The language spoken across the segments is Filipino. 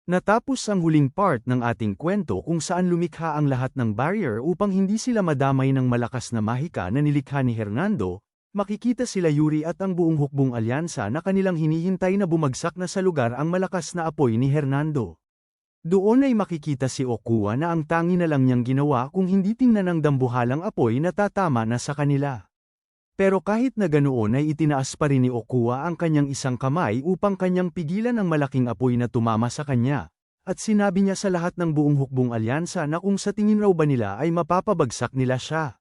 Natapos ang huling part ng ating kwento kung saan lumikha ang lahat ng barrier upang hindi sila madamay ng malakas na mahika na nilikha ni Hernando, makikita sila Yuri at ang buong hukbong alyansa na kanilang hinihintay na bumagsak na sa lugar ang malakas na apoy ni Hernando. Doon ay makikita si Okuwa na ang tangi na lang niyang ginawa kung hindi tingnan ng dambuhalang apoy na tatama na sa kanila. Pero kahit na ganoon ay itinaas pa rin ni Okuwa ang kanyang isang kamay upang kanyang pigilan ang malaking apoy na tumama sa kanya, at sinabi niya sa lahat ng buong hukbong alyansa na kung sa tingin raw ba nila ay mapapabagsak nila siya.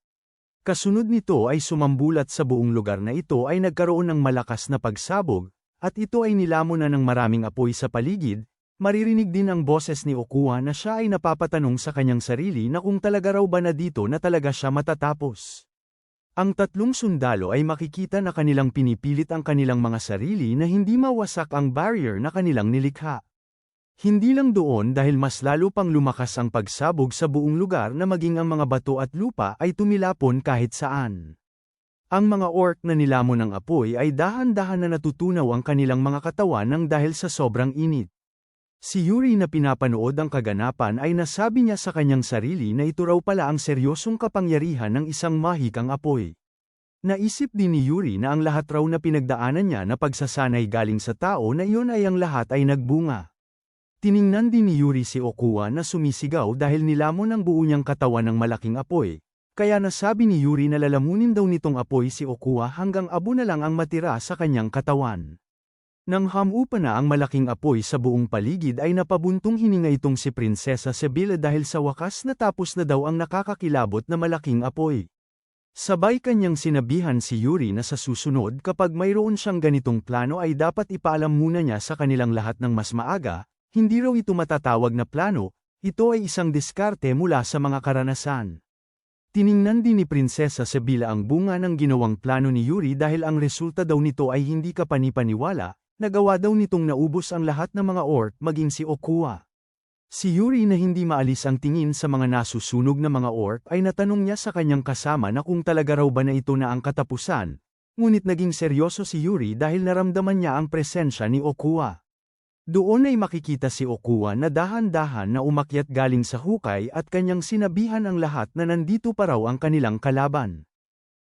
Kasunod nito ay sumambulat sa buong lugar na ito ay nagkaroon ng malakas na pagsabog, at ito ay nilamon na ng maraming apoy sa paligid. Maririnig din ang boses ni Okuwa na siya ay napapatanong sa kanyang sarili na kung talaga raw ba na dito na talaga siya matatapos. Ang tatlong sundalo ay makikita na kanilang pinipilit ang kanilang mga sarili na hindi mawasak ang barrier na kanilang nilikha. Hindi lang doon dahil mas lalo pang lumakas ang pagsabog sa buong lugar na maging ang mga bato at lupa ay tumilapon kahit saan. Ang mga orc na nilamon ng apoy ay dahan-dahan na natutunaw ang kanilang mga katawan nang dahil sa sobrang init. Si Yuri na pinapanood ang kaganapan ay nasabi niya sa kanyang sarili na ito raw pala ang seryosong kapangyarihan ng isang mahikang apoy. Naisip din ni Yuri na ang lahat raw na pinagdaanan niya na pagsasanay galing sa tao na iyon ay ang lahat ay nagbunga. Tiningnan din ni Yuri si Okuwa na sumisigaw dahil nilamon ang buo niyang katawan ng malaking apoy, kaya nasabi ni Yuri na lalamunin daw nitong apoy si Okuwa hanggang abo na lang ang matira sa kanyang katawan. Nang hamupa na ang malaking apoy sa buong paligid ay napabuntong hininga itong si Prinsesa Sebila dahil sa wakas natapos na daw ang nakakakilabot na malaking apoy. Sabay kanyang sinabihan si Yuri na sa susunod kapag mayroon siyang ganitong plano ay dapat ipaalam muna niya sa kanilang lahat ng mas maaga, hindi raw ito matatawag na plano, ito ay isang diskarte mula sa mga karanasan. Tiningnan din ni Prinsesa Sebila ang bunga ng ginawang plano ni Yuri dahil ang resulta daw nito ay hindi kapanipaniwala. Nagawa daw nitong naubos ang lahat ng mga orc maging si Okuwa. Si Yuri na hindi maalis ang tingin sa mga nasusunog na mga orc ay natanong niya sa kanyang kasama na kung talaga raw ba na ito na ang katapusan, ngunit naging seryoso si Yuri dahil naramdaman niya ang presensya ni Okuwa. Doon ay makikita si Okuwa na dahan-dahan na umakyat galing sa hukay at kanyang sinabihan ang lahat na nandito pa raw ang kanilang kalaban.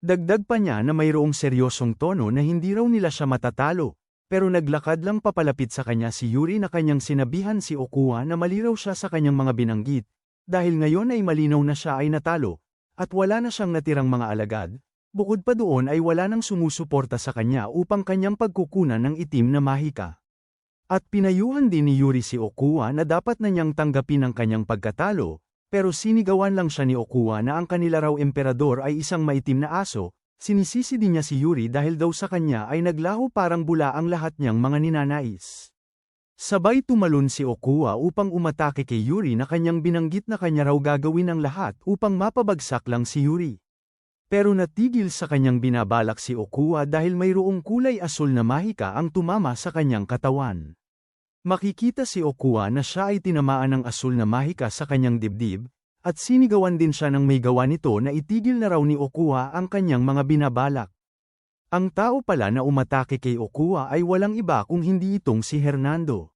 Dagdag pa niya na mayroong seryosong tono na hindi raw nila siya matatalo. Pero naglakad lang papalapit sa kanya si Yuri na kanyang sinabihan si Okuwa na maliraw siya sa kanyang mga binanggit, dahil ngayon ay malinaw na siya ay natalo, at wala na siyang natirang mga alagad, bukod pa doon ay wala nang sumusuporta sa kanya upang kanyang pagkukunan ng itim na mahika. At pinayuhan din ni Yuri si Okuwa na dapat na niyang tanggapin ang kanyang pagkatalo, pero sinigawan lang siya ni Okuwa na ang kanila raw emperador ay isang maitim na aso. Sinisisi din niya si Yuri dahil daw sa kanya ay naglaho parang bula ang lahat niyang mga ninanais. Sabay tumalon si Okuwa upang umatake kay Yuri na kanyang binanggit na kanya raw gagawin ang lahat upang mapabagsak lang si Yuri. Pero natigil sa kanyang binabalak si Okuwa dahil mayroong kulay asul na mahika ang tumama sa kanyang katawan. Makikita si Okuwa na siya ay tinamaan ng asul na mahika sa kanyang dibdib, at sinigawan din siya ng may gawa nito na itigil na raw ni Okuwa ang kanyang mga binabalak. Ang tao pala na umatake kay Okuwa ay walang iba kung hindi itong si Hernando.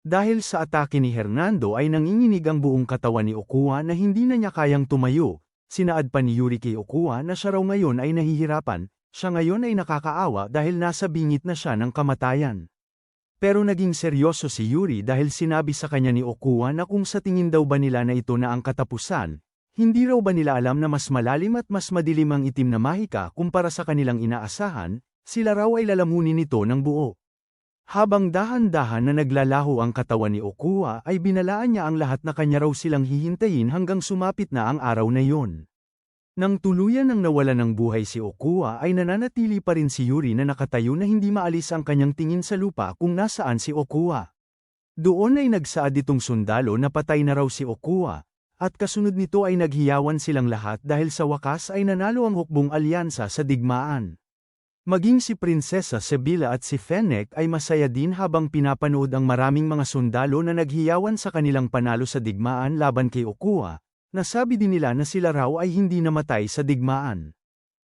Dahil sa atake ni Hernando ay nanginginig ang buong katawan ni Okuwa na hindi na niya kayang tumayo, sinaad pa ni Yuri kay Okuwa na siya raw ngayon ay nahihirapan, siya ngayon ay nakakaawa dahil nasa bingit na siya ng kamatayan. Pero naging seryoso si Yuri dahil sinabi sa kanya ni Okuwa na kung sa tingin daw ba nila na ito na ang katapusan, hindi raw ba nila alam na mas malalim at mas madilim ang itim na mahika kumpara sa kanilang inaasahan, sila raw ay lalamunin nito ng buo. Habang dahan-dahan na naglalaho ang katawan ni Okuwa ay binalaan niya ang lahat na kanya raw silang hihintayin hanggang sumapit na ang araw na iyon. Nang tuluyan ng nawala ng buhay si Okuwa ay nananatili pa rin si Yuri na nakatayo na hindi maalis ang kanyang tingin sa lupa kung nasaan si Okuwa. Doon ay nagsaad itong sundalo na patay na raw si Okuwa, at kasunod nito ay naghiyawan silang lahat dahil sa wakas ay nanalo ang hukbong alyansa sa digmaan. Maging si Prinsesa Sebila at si Fennec ay masaya din habang pinapanood ang maraming mga sundalo na naghiyawan sa kanilang panalo sa digmaan laban kay Okuwa. Nasabi din nila na sila raw ay hindi namatay sa digmaan.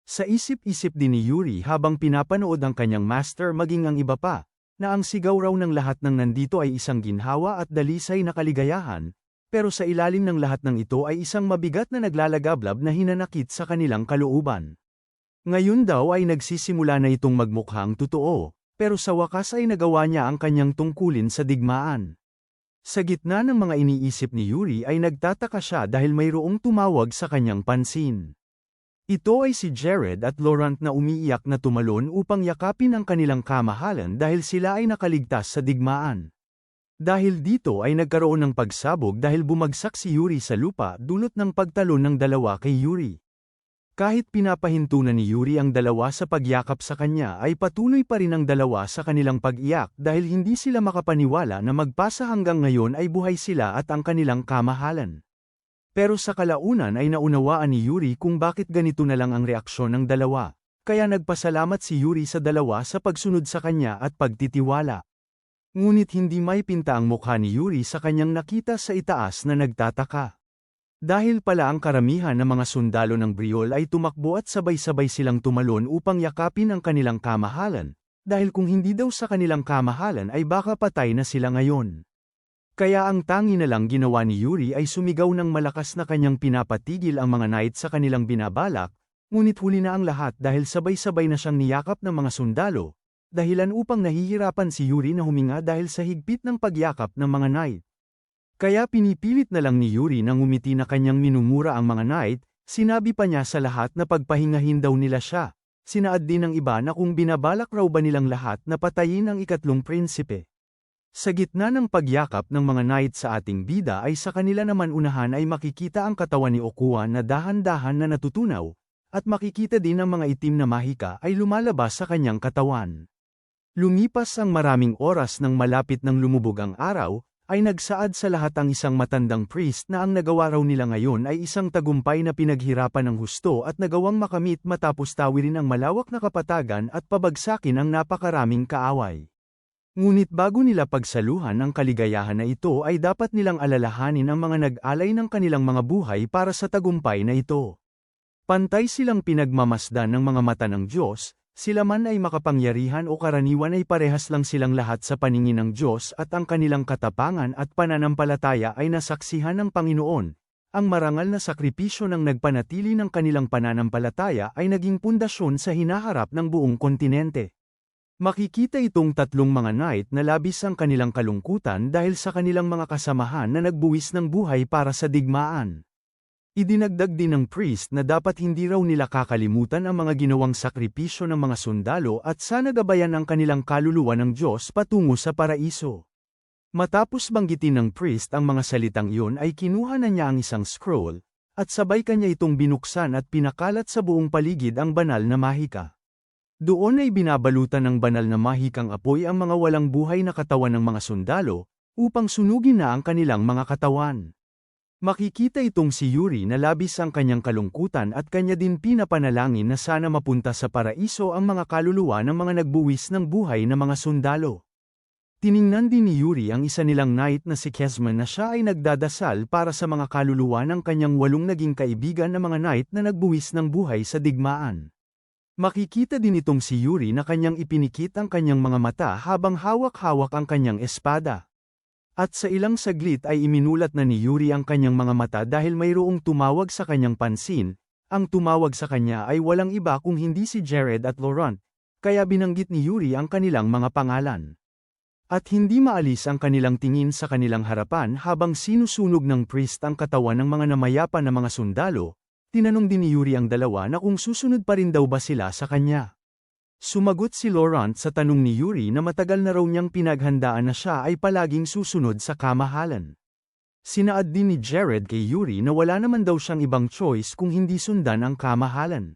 Sa isip-isip din ni Yuri habang pinapanood ang kanyang master maging ang iba pa, na ang sigaw raw ng lahat ng nandito ay isang ginhawa at dalisay na kaligayahan, pero sa ilalim ng lahat ng ito ay isang mabigat na naglalagablab na hinanakit sa kanilang kalooban. Ngayon daw ay nagsisimula na itong magmukhang totoo, pero sa wakas ay nagawa niya ang kanyang tungkulin sa digmaan. Sa gitna ng mga iniisip ni Yuri ay nagtataka siya dahil mayroong tumawag sa kanyang pansin. Ito ay si Jared at Laurent na umiiyak na tumalon upang yakapin ang kanilang kamahalan dahil sila ay nakaligtas sa digmaan. Dahil dito ay nagkaroon ng pagsabog dahil bumagsak si Yuri sa lupa dulot ng pagtalon ng dalawa kay Yuri. Kahit pinapahintunan ni Yuri ang dalawa sa pagyakap sa kanya ay patuloy pa rin ang dalawa sa kanilang pag-iyak dahil hindi sila makapaniwala na magpasa hanggang ngayon ay buhay sila at ang kanilang kamahalan. Pero sa kalaunan ay naunawaan ni Yuri kung bakit ganito na lang ang reaksyon ng dalawa, kaya nagpasalamat si Yuri sa dalawa sa pagsunod sa kanya at pagtitiwala. Ngunit hindi may pinta ang mukha ni Yuri sa kanyang nakita sa itaas na nagtataka. Dahil pala ang karamihan ng mga sundalo ng Briol ay tumakbo at sabay-sabay silang tumalon upang yakapin ang kanilang kamahalan, dahil kung hindi daw sa kanilang kamahalan ay baka patay na sila ngayon. Kaya ang tangi na lang ginawa ni Yuri ay sumigaw ng malakas na kanyang pinapatigil ang mga knight sa kanilang binabalak, ngunit huli na ang lahat dahil sabay-sabay na siyang niyakap ng mga sundalo, dahilan upang nahihirapan si Yuri na huminga dahil sa higpit ng pagyakap ng mga knight. Kaya pinipilit na lang ni Yuri na ngumiti na kanyang minumura ang mga knight, sinabi pa niya sa lahat na pagpahingahin daw nila siya. Sinaad din ng iba na kung binabalak raw ba nilang lahat na patayin ang ikatlong prinsipe. Sa gitna ng pagyakap ng mga knight sa ating bida ay sa kanila naman unahan ay makikita ang katawan ni Okuan na dahan-dahan na natutunaw, at makikita din ang mga itim na mahika ay lumalabas sa kanyang katawan. Lumipas ang maraming oras nang malapit ng lumubog ang araw, ay nagsaad sa lahat ang isang matandang priest na ang nagawa raw nila ngayon ay isang tagumpay na pinaghirapan ng husto at nagawang makamit matapos tawirin ang malawak na kapatagan at pabagsakin ang napakaraming kaaway. Ngunit bago nila pagsaluhan ang kaligayahan na ito ay dapat nilang alalahanin ang mga nag-alay ng kanilang mga buhay para sa tagumpay na ito. Pantay silang pinagmamasdan ng mga mata ng Diyos, sila man ay makapangyarihan o karaniwan ay parehas lang silang lahat sa paningin ng Diyos at ang kanilang katapangan at pananampalataya ay nasaksihan ng Panginoon. Ang marangal na sakripisyo ng nagpanatili ng kanilang pananampalataya ay naging pundasyon sa hinaharap ng buong kontinente. Makikita itong tatlong mga knight na labis ang kanilang kalungkutan dahil sa kanilang mga kasamahan na nagbuwis ng buhay para sa digmaan. Idinagdag din ng priest na dapat hindi raw nila kakalimutan ang mga ginawang sakripisyo ng mga sundalo at sana gabayan ang kanilang kaluluwa ng Diyos patungo sa paraiso. Matapos banggitin ng priest ang mga salitang iyon ay kinuha na niya ang isang scroll, at sabay kanya itong binuksan at pinakalat sa buong paligid ang banal na mahika. Doon ay binabalutan ng banal na mahikang apoy ang mga walang buhay na katawan ng mga sundalo, upang sunugin na ang kanilang mga katawan. Makikita itong si Yuri na labis ang kanyang kalungkutan at kanya din pinapanalangin na sana mapunta sa paraiso ang mga kaluluwa ng mga nagbuwis ng buhay na mga sundalo. Tiningnan din ni Yuri ang isa nilang knight na si Kesman na siya ay nagdadasal para sa mga kaluluwa ng kanyang 8 naging kaibigan na mga knight na nagbuwis ng buhay sa digmaan. Makikita din itong si Yuri na kanyang ipinikit ang kanyang mga mata habang hawak-hawak ang kanyang espada. At sa ilang saglit ay iminulat na ni Yuri ang kanyang mga mata dahil mayroong tumawag sa kanyang pansin. Ang tumawag sa kanya ay walang iba kung hindi si Jared at Laurent, kaya binanggit ni Yuri ang kanilang mga pangalan. At hindi maalis ang kanilang tingin sa kanilang harapan habang sinusunog ng priest ang katawan ng mga namayapa na mga sundalo. Tinanong din ni Yuri ang dalawa na kung susunod pa rin daw ba sila sa kanya. Sumagot si Laurent sa tanong ni Yuri na matagal na raw niyang pinaghandaan na siya ay palaging susunod sa kamahalan. Sinaad din ni Jared kay Yuri na wala naman daw siyang ibang choice kung hindi sundan ang kamahalan.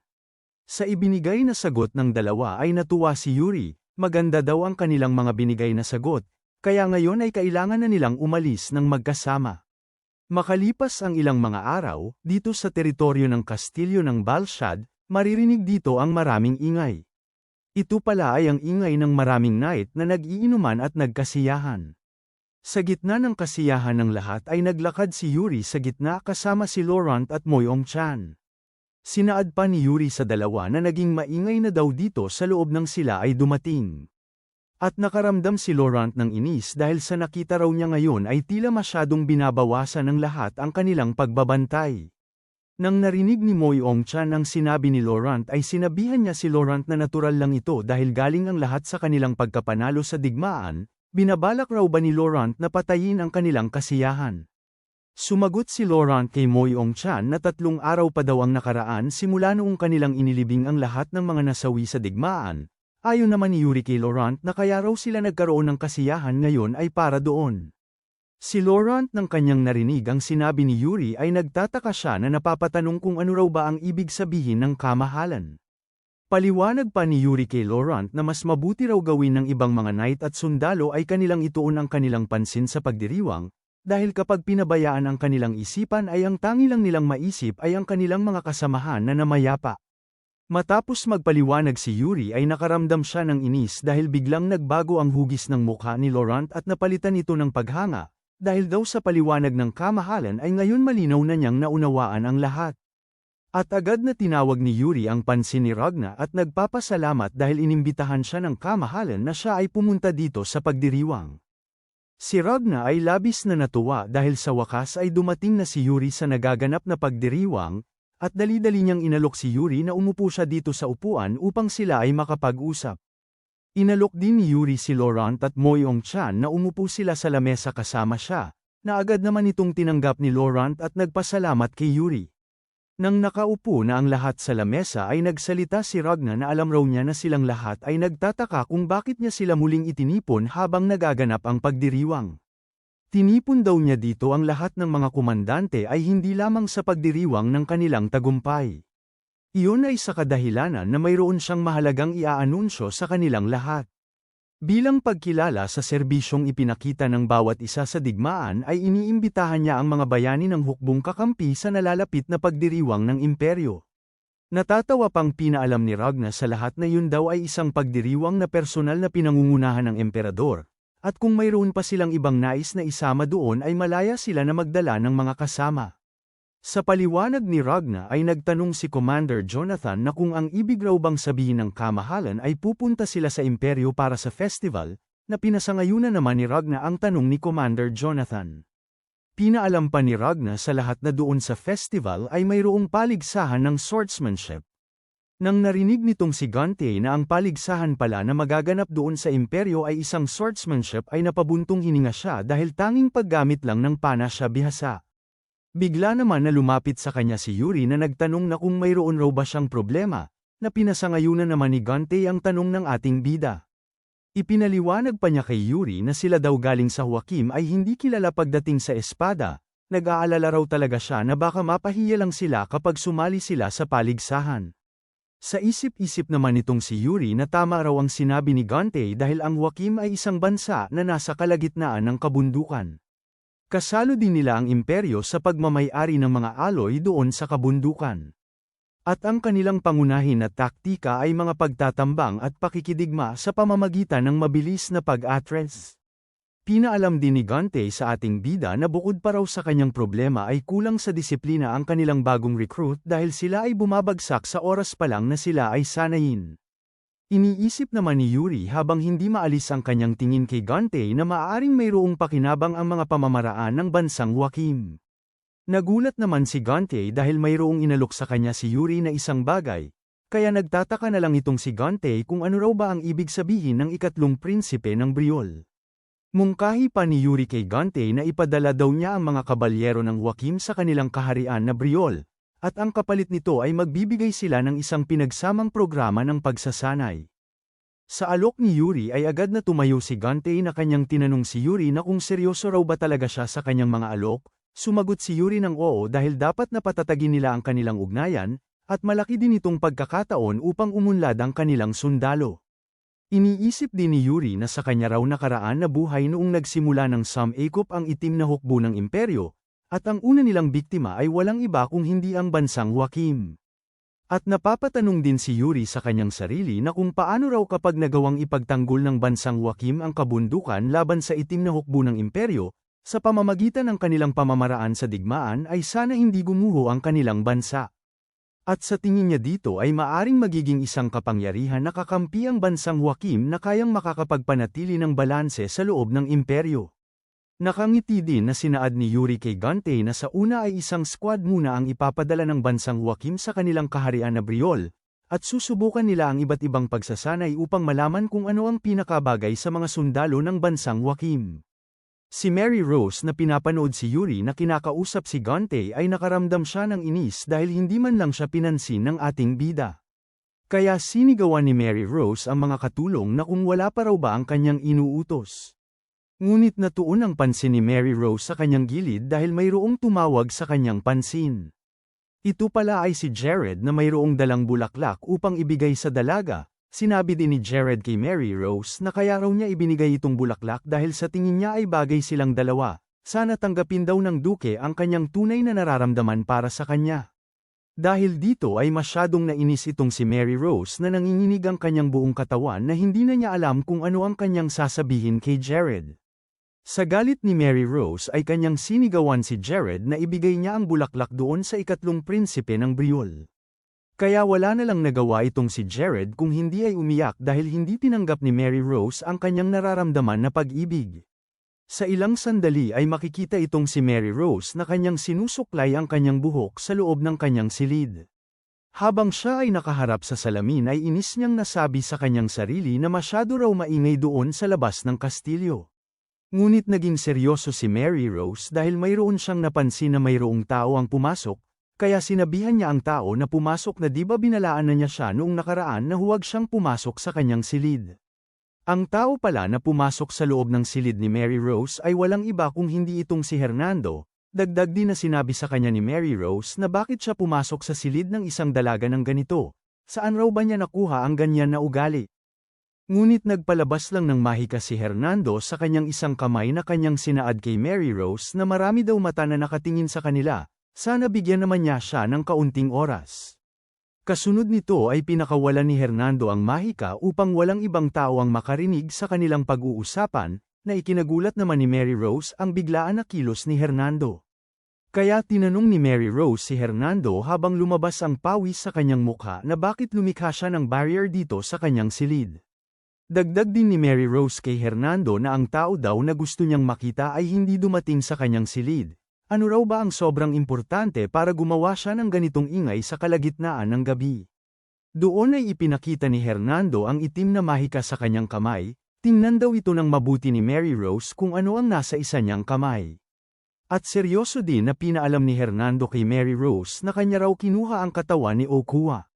Sa ibinigay na sagot ng dalawa ay natuwa si Yuri, maganda daw ang kanilang mga binigay na sagot, kaya ngayon ay kailangan na nilang umalis ng magkasama. Makalipas ang ilang mga araw, dito sa teritoryo ng Kastilyo ng Balshad, maririnig dito ang maraming ingay. Ito pala ay ang ingay ng maraming knight na nag-iinuman at nagkasiyahan. Sa gitna ng kasiyahan ng lahat ay naglakad si Yuri sa gitna kasama si Laurent at Moyong Chan. Sinaad pa ni Yuri sa dalawa na naging maingay na daw dito sa loob nang sila ay dumating. At nakaramdam si Laurent ng inis dahil sa nakita raw niya ngayon ay tila masyadong binabawasan ng lahat ang kanilang pagbabantay. Nang narinig ni Moyong Chan ang sinabi ni Laurent ay sinabihan niya si Laurent na natural lang ito dahil galing ang lahat sa kanilang pagkapanalo sa digmaan, binabalak raw ba ni Laurent na patayin ang kanilang kasiyahan. Sumagot si Laurent kay Moyong Chan na 3 araw pa daw ang nakaraan simula noong kanilang inilibing ang lahat ng mga nasawi sa digmaan. Ayon naman ni Yuri kay Laurent na kaya raw sila nagkaroon ng kasiyahan ngayon ay para doon. Si Laurent nang kanyang narinig ang sinabi ni Yuri ay nagtataka siya na napapatanong kung ano raw ba ang ibig sabihin ng kamahalan. Paliwanag pa ni Yuri kay Laurent na mas mabuti raw gawin ng ibang mga knight at sundalo ay kanilang ituon ang kanilang pansin sa pagdiriwang, dahil kapag pinabayaan ang kanilang isipan ay ang tangi lang nilang maisip ay ang kanilang mga kasamahan na namayapa. Matapos magpaliwanag si Yuri ay nakaramdam siya ng inis dahil biglang nagbago ang hugis ng mukha ni Laurent at napalitan ito ng paghanga. Dahil daw sa paliwanag ng kamahalan ay ngayon malinaw na niyang naunawaan ang lahat. At agad na tinawag ni Yuri ang pansin ni Ragna at nagpapasalamat dahil inimbitahan siya ng kamahalan na siya ay pumunta dito sa pagdiriwang. Si Ragna ay labis na natuwa dahil sa wakas ay dumating na si Yuri sa nagaganap na pagdiriwang, at dali-dali niyang inalok si Yuri na umupo siya dito sa upuan upang sila ay makapag-usap. Inalok din ni Yuri si Laurent at Moyong Chan na umupo sila sa lamesa kasama siya, na agad naman itong tinanggap ni Laurent at nagpasalamat kay Yuri. Nang nakaupo na ang lahat sa lamesa ay nagsalita si Ragna na alam raw niya na silang lahat ay nagtataka kung bakit niya sila muling itinipon habang nagaganap ang pagdiriwang. Tinipon daw niya dito ang lahat ng mga komandante ay hindi lamang sa pagdiriwang ng kanilang tagumpay. Iyon ay sa kadahilanan na mayroon siyang mahalagang iaanunsyo sa kanilang lahat. Bilang pagkilala sa serbisyong ipinakita ng bawat isa sa digmaan ay iniimbitahan niya ang mga bayani ng hukbong kakampi sa nalalapit na pagdiriwang ng imperyo. Natatawa pang pinaalam ni Ragna sa lahat na yun daw ay isang pagdiriwang na personal na pinangungunahan ng emperador, at kung mayroon pa silang ibang nais na isama doon ay malaya sila na magdala ng mga kasama. Sa paliwanag ni Ragna ay nagtanong si Commander Jonathan na kung ang ibig raw bang sabihin ng kamahalan ay pupunta sila sa imperyo para sa festival, na pinasangayunan naman ni Ragna ang tanong ni Commander Jonathan. Pinaalam pa ni Ragna sa lahat na doon sa festival ay mayroong paligsahan ng swordsmanship. Nang narinig nitong si Gante na ang paligsahan pala na magaganap doon sa imperyo ay isang swordsmanship ay napabuntong hininga siya dahil tanging paggamit lang ng pana siya bihasa. Bigla naman na lumapit sa kanya si Yuri na nagtanong na kung mayroon raw ba siyang problema, na pinasangayunan naman ni Gante ang tanong ng ating bida. Ipinaliwanag pa niya kay Yuri na sila daw galing sa Huakim ay hindi kilala pagdating sa espada, nag-aalala raw talaga siya na baka mapahiya lang sila kapag sumali sila sa paligsahan. Sa isip-isip naman itong si Yuri na tama raw ang sinabi ni Gante dahil ang Huakim ay isang bansa na nasa kalagitnaan ng kabundukan. Kasalo din nila ang imperyo sa pagmamay-ari ng mga aloy doon sa kabundukan. At ang kanilang pangunahin na taktika ay mga pagtatambang at pakikidigma sa pamamagitan ng mabilis na pag-atres. Pinaalam din ni Gante sa ating bida na bukod pa raw sa kanyang problema ay kulang sa disiplina ang kanilang bagong recruit dahil sila ay bumabagsak sa oras pa lang na sila ay sanayin. Iniisip naman ni Yuri habang hindi maalis ang kanyang tingin kay Gante na maaaring mayroong pakinabang ang mga pamamaraan ng bansang Huakim. Nagulat naman si Gante dahil mayroong inalok sa kanya si Yuri na isang bagay, kaya nagtataka na lang itong si Gante kung ano raw ba ang ibig sabihin ng ikatlong prinsipe ng Briol. Mungkahi pa ni Yuri kay Gante na ipadala daw niya ang mga kabalyero ng Huakim sa kanilang kaharian na Briol. At ang kapalit nito ay magbibigay sila ng isang pinagsamang programa ng pagsasanay. Sa alok ni Yuri ay agad na tumayo si Gante na kanyang tinanong si Yuri na kung seryoso raw ba talaga siya sa kanyang mga alok, sumagot si Yuri ng oo dahil dapat na patatagin nila ang kanilang ugnayan, at malaki din itong pagkakataon upang umunlad ang kanilang sundalo. Iniisip din ni Yuri na sa kanya raw nakaraan na buhay noong nagsimula ng Samekop ang itim na hukbo ng imperyo, at ang una nilang biktima ay walang iba kung hindi ang bansang Huakim. At napapatanong din si Yuri sa kanyang sarili na kung paano raw kapag nagawang ipagtanggol ng bansang Huakim ang kabundukan laban sa itim na hukbo ng imperyo, sa pamamagitan ng kanilang pamamaraan sa digmaan ay sana hindi gumuho ang kanilang bansa. At sa tingin niya dito ay maaring magiging isang kapangyarihan na kakampi ang bansang Joachim na kayang makakapagpanatili ng balanse sa loob ng imperyo. Nakangiti din na sinaad ni Yuri kay Gante na sa una ay isang squad muna ang ipapadala ng bansang Joachim sa kanilang kaharian na Briol, at susubukan nila ang iba't ibang pagsasanay upang malaman kung ano ang pinakabagay sa mga sundalo ng bansang Joachim. Si Mary Rose na pinapanood si Yuri na kinakausap si Gante ay nakaramdam siya ng inis dahil hindi man lang siya pinansin ng ating bida. Kaya sinigawan ni Mary Rose ang mga katulong na kung wala pa raw ba ang kanyang inuutos. Ngunit natuon ang pansin ni Mary Rose sa kanyang gilid dahil mayroong tumawag sa kanyang pansin. Ito pala ay si Jared na mayroong dalang bulaklak upang ibigay sa dalaga. Sinabi din ni Jared kay Mary Rose na kaya raw niya ibinigay itong bulaklak dahil sa tingin niya ay bagay silang dalawa. Sana tanggapin daw ng duke ang kanyang tunay na nararamdaman para sa kanya. Dahil dito ay masyadong nainis itong si Mary Rose na nanginginig ang kanyang buong katawan na hindi na niya alam kung ano ang kanyang sasabihin kay Jared. Sa galit ni Mary Rose ay kanyang sinigawan si Jared na ibigay niya ang bulaklak doon sa ikatlong prinsipe ng Briol. Kaya wala na lang nagawa itong si Jared kung hindi ay umiyak dahil hindi tinanggap ni Mary Rose ang kanyang nararamdaman na pag-ibig. Sa ilang sandali ay makikita itong si Mary Rose na kanyang sinusuklay ang kanyang buhok sa loob ng kanyang silid. Habang siya ay nakaharap sa salamin ay inis niyang nasabi sa kanyang sarili na masyado raw maingay doon sa labas ng kastilyo. Ngunit naging seryoso si Mary Rose dahil mayroon siyang napansin na mayroong tao ang pumasok, kaya sinabihan niya ang tao na pumasok na di ba binalaan na niya siya noong nakaraan na huwag siyang pumasok sa kanyang silid. Ang tao pala na pumasok sa loob ng silid ni Mary Rose ay walang iba kung hindi itong si Hernando. Dagdag din na sinabi sa kanya ni Mary Rose na bakit siya pumasok sa silid ng isang dalaga ng ganito. Saan raw ba niya nakuha ang ganyan na ugali? Ngunit nagpalabas lang ng mahika si Hernando sa kanyang isang kamay na kanyang sinaad kay Mary Rose na marami daw mata na nakatingin sa kanila. Sana bigyan naman niya siya ng kaunting oras. Kasunod nito ay pinakawalan ni Hernando ang mahika upang walang ibang tao ang makarinig sa kanilang pag-uusapan, na ikinagulat naman ni Mary Rose ang biglaan na kilos ni Hernando. Kaya tinanong ni Mary Rose si Hernando habang lumabas ang pawis sa kanyang mukha na bakit lumikha siya ng barrier dito sa kanyang silid. Dagdag din ni Mary Rose kay Hernando na ang tao daw na gusto niyang makita ay hindi dumating sa kanyang silid. Ano raw ba ang sobrang importante para gumawa siya ng ganitong ingay sa kalagitnaan ng gabi? Doon ay ipinakita ni Hernando ang itim na mahika sa kanyang kamay, tingnan daw ito ng mabuti ni Mary Rose kung ano ang nasa isa niyang kamay. At seryoso din na pinaalam ni Hernando kay Mary Rose na kanya raw kinuha ang katawan ni Okua.